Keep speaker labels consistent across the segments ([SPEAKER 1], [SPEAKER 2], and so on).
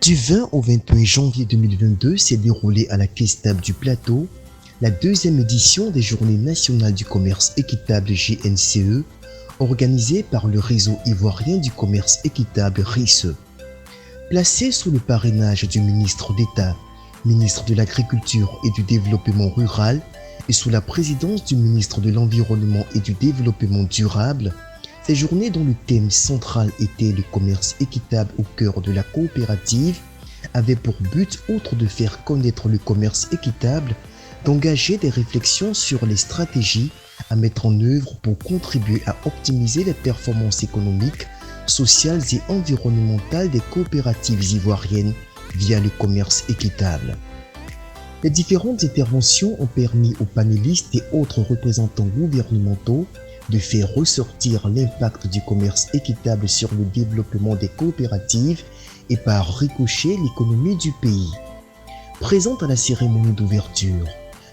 [SPEAKER 1] Du 20 au 21 janvier 2022 s'est déroulée à la Caisse d'Ab du Plateau la deuxième édition des Journées nationales du commerce équitable GNCE, organisée par le réseau ivoirien du commerce équitable RICE. Placée sous le parrainage du ministre d'État, ministre de l'Agriculture et du Développement rural, et sous la présidence du ministre de l'Environnement et du Développement durable, ces journées dont le thème central était le commerce équitable au cœur de la coopérative avaient pour but, outre de faire connaître le commerce équitable, d'engager des réflexions sur les stratégies à mettre en œuvre pour contribuer à optimiser les performances économiques, sociales et environnementales des coopératives ivoiriennes via le commerce équitable. Les différentes interventions ont permis aux panélistes et autres représentants gouvernementaux de faire ressortir l'impact du commerce équitable sur le développement des coopératives et par ricochet l'économie du pays. Présente à la cérémonie d'ouverture,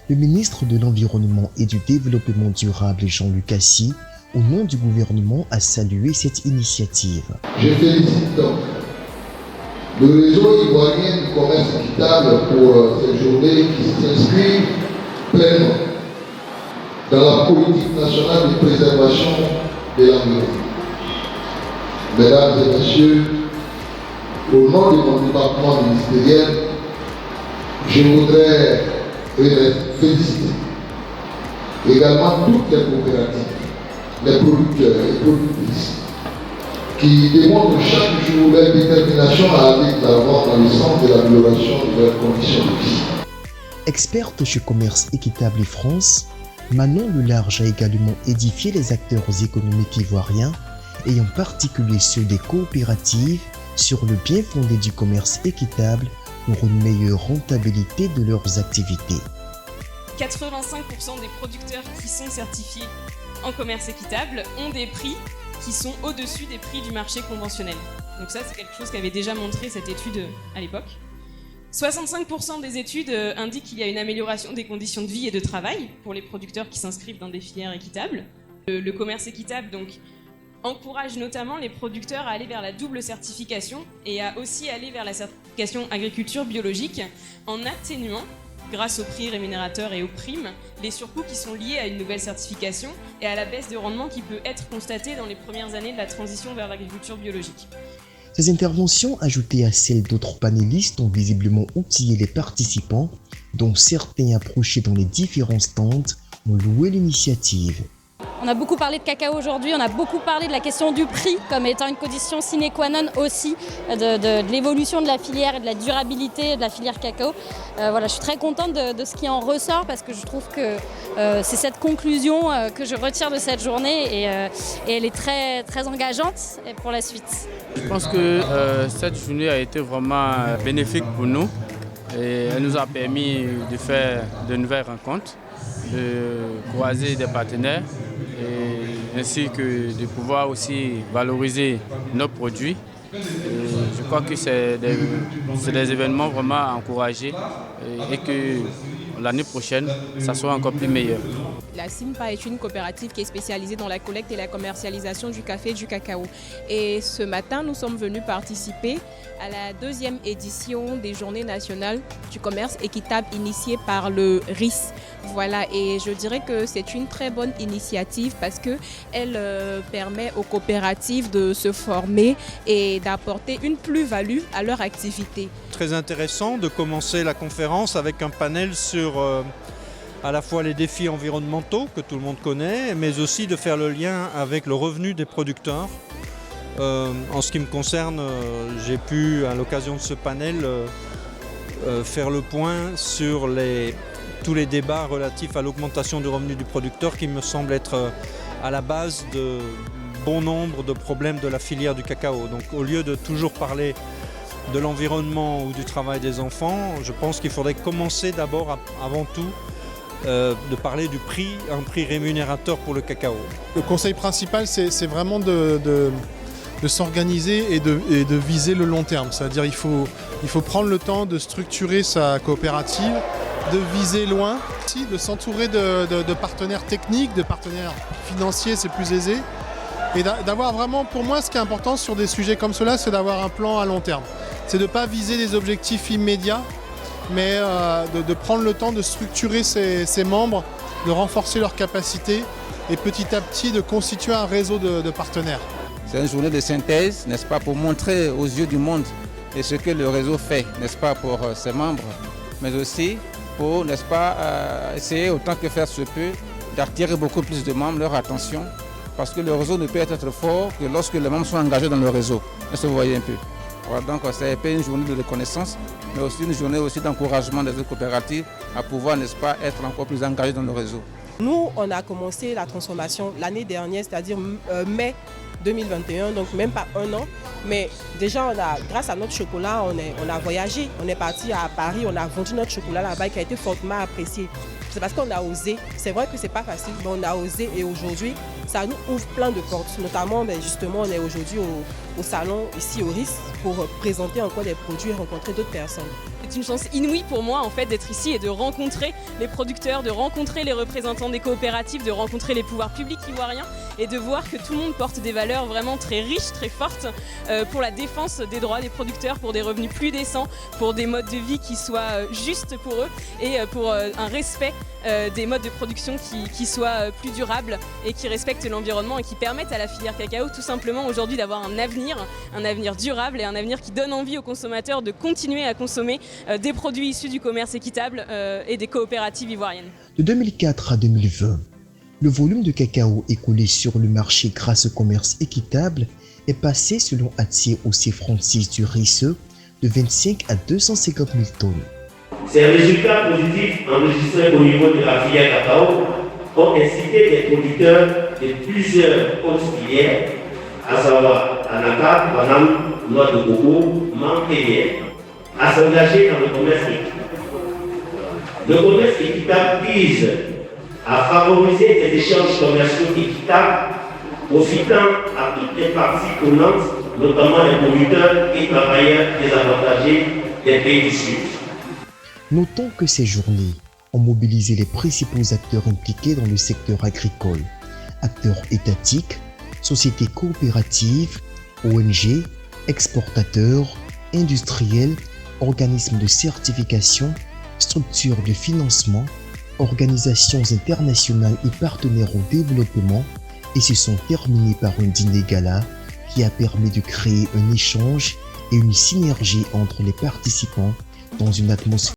[SPEAKER 1] le ministre de l'Environnement et du Développement durable Jean-Luc Assy, au nom du gouvernement, a salué cette initiative.
[SPEAKER 2] Je félicite donc le réseau ivoirien du commerce équitable pour cette journée qui s'inscrit pleinement dans la politique nationale de préservation de l'environnement. Mesdames et messieurs, au nom de mon département ministériel, je voudrais féliciter également toutes les coopératives, les producteurs et productrices qui démontrent chaque jour leur détermination à aller de l'avant dans le sens de l'amélioration de leurs conditions de vie.
[SPEAKER 1] Experte chez Commerce Équitable France, Manon Lelarge a également édifié les acteurs économiques ivoiriens, et en particulier ceux des coopératives, sur le bien fondé du commerce équitable pour une meilleure rentabilité de leurs activités.
[SPEAKER 3] 85% des producteurs qui sont certifiés en commerce équitable ont des prix qui sont au-dessus des prix du marché conventionnel. Donc ça, c'est quelque chose qu'avait déjà montré cette étude à l'époque. 65% des études indiquent qu'il y a une amélioration des conditions de vie et de travail pour les producteurs qui s'inscrivent dans des filières équitables. Le commerce équitable donc encourage notamment les producteurs à aller vers la double certification et à aussi aller vers la certification agriculture biologique en atténuant, grâce aux prix rémunérateurs et aux primes, les surcoûts qui sont liés à une nouvelle certification et à la baisse de rendement qui peut être constatée dans les premières années de la transition vers l'agriculture biologique.
[SPEAKER 1] Ces interventions, ajoutées à celles d'autres panélistes, ont visiblement outillé les participants, dont certains approchés dans les différents stands ont loué l'initiative.
[SPEAKER 4] On a beaucoup parlé de cacao aujourd'hui, on a beaucoup parlé de la question du prix comme étant une condition sine qua non aussi de l'évolution de la filière et de la durabilité de la filière cacao. Voilà, je suis très contente de ce qui en ressort parce que je trouve que c'est cette conclusion que je retire de cette journée et elle est très, très engageante pour la suite.
[SPEAKER 5] Je pense que cette journée a été vraiment bénéfique pour nous et elle nous a permis de faire de nouvelles rencontres, de croiser des partenaires et ainsi que de pouvoir aussi valoriser nos produits. Et je crois que c'est des événements vraiment à encourager et que l'année prochaine, ça sera encore plus meilleur.
[SPEAKER 6] La SIMPA est une coopérative qui est spécialisée dans la collecte et la commercialisation du café et du cacao. Et ce matin, nous sommes venus participer à la deuxième édition des Journées nationales du commerce équitable initiée par le RICE. Voilà, et je dirais que c'est une très bonne initiative parce qu'elle permet aux coopératives de se former et d'apporter une plus-value à leur activité.
[SPEAKER 7] Très intéressant de commencer la conférence avec un panel sur à la fois les défis environnementaux que tout le monde connaît, mais aussi de faire le lien avec le revenu des producteurs. En ce qui me concerne, j'ai pu, à l'occasion de ce panel, faire le point sur tous les débats relatifs à l'augmentation du revenu du producteur qui me semble être à la base de bon nombre de problèmes de la filière du cacao. Donc au lieu de toujours parler de l'environnement ou du travail des enfants, je pense qu'il faudrait commencer d'abord, avant tout, de parler du prix, un prix rémunérateur pour le cacao.
[SPEAKER 8] Le conseil principal, c'est vraiment de s'organiser et de viser le long terme. C'est-à-dire il faut prendre le temps de structurer sa coopérative, de viser loin, de s'entourer de partenaires techniques, de partenaires financiers, c'est plus aisé. Et d'avoir vraiment, pour moi, ce qui est important sur des sujets comme cela, c'est d'avoir un plan à long terme. c'est de ne pas viser des objectifs immédiats, mais de prendre le temps de structurer ses membres, de renforcer leurs capacités et petit à petit de constituer un réseau de partenaires.
[SPEAKER 9] C'est une journée de synthèse, n'est-ce pas, pour montrer aux yeux du monde et ce que le réseau fait, n'est-ce pas, pour ses membres, mais aussi pour, n'est-ce pas, essayer autant que faire se peut d'attirer beaucoup plus de membres, leur attention, parce que le réseau ne peut être fort que lorsque les membres sont engagés dans le réseau. Est-ce que vous voyez un peu? Voilà, donc c'est une journée de reconnaissance, mais aussi une journée aussi d'encouragement des autres coopératives à pouvoir, n'est-ce pas, être encore plus engagés dans le réseau.
[SPEAKER 6] Nous, on a commencé la transformation l'année dernière, c'est-à-dire mai 2021, donc même pas un an. Mais déjà, grâce à notre chocolat, on a voyagé. On est parti à Paris, on a vendu notre chocolat là-bas qui a été fortement apprécié. C'est parce qu'on a osé. C'est vrai que c'est pas facile, mais on a osé et aujourd'hui, ça nous ouvre plein de portes. Notamment, justement, on est aujourd'hui au salon ici au RIS pour présenter encore des produits et rencontrer d'autres personnes.
[SPEAKER 3] C'est une chance inouïe pour moi en fait d'être ici et de rencontrer les producteurs, de rencontrer les représentants des coopératives, de rencontrer les pouvoirs publics ivoiriens et de voir que tout le monde porte des valeurs vraiment très riches, très fortes pour la défense des droits des producteurs, pour des revenus plus décents, pour des modes de vie qui soient justes pour eux et pour un respect des modes de production qui soient plus durables et qui respectent l'environnement et qui permettent à la filière cacao tout simplement aujourd'hui d'avoir un avenir durable et un avenir qui donne envie aux consommateurs de continuer à consommer des produits issus du commerce équitable et des coopératives ivoiriennes.
[SPEAKER 1] De 2004 à 2020, le volume de cacao écoulé sur le marché grâce au commerce équitable est passé, selon Atier Ossé Francis du RISE, de 25 à 250 000 tonnes.
[SPEAKER 10] Ces résultats positifs enregistrés au niveau de la filière cacao ont incité les producteurs de plusieurs autres filières, à savoir Anacarde, banane, noix de coco, mangue et miel, à s'engager dans le commerce équitable. Le commerce équitable vise à favoriser des échanges commerciaux équitables, profitant à toutes les parties prenantes, notamment les producteurs et travailleurs désavantagés des pays du Sud.
[SPEAKER 1] Notons que ces journées ont mobilisé les principaux acteurs impliqués dans le secteur agricole, acteurs étatiques, sociétés coopératives, ONG, exportateurs, industriels, organismes de certification, structures de financement, organisations internationales et partenaires au développement, et se sont terminés par un dîner gala qui a permis de créer un échange et une synergie entre les participants dans une atmosphère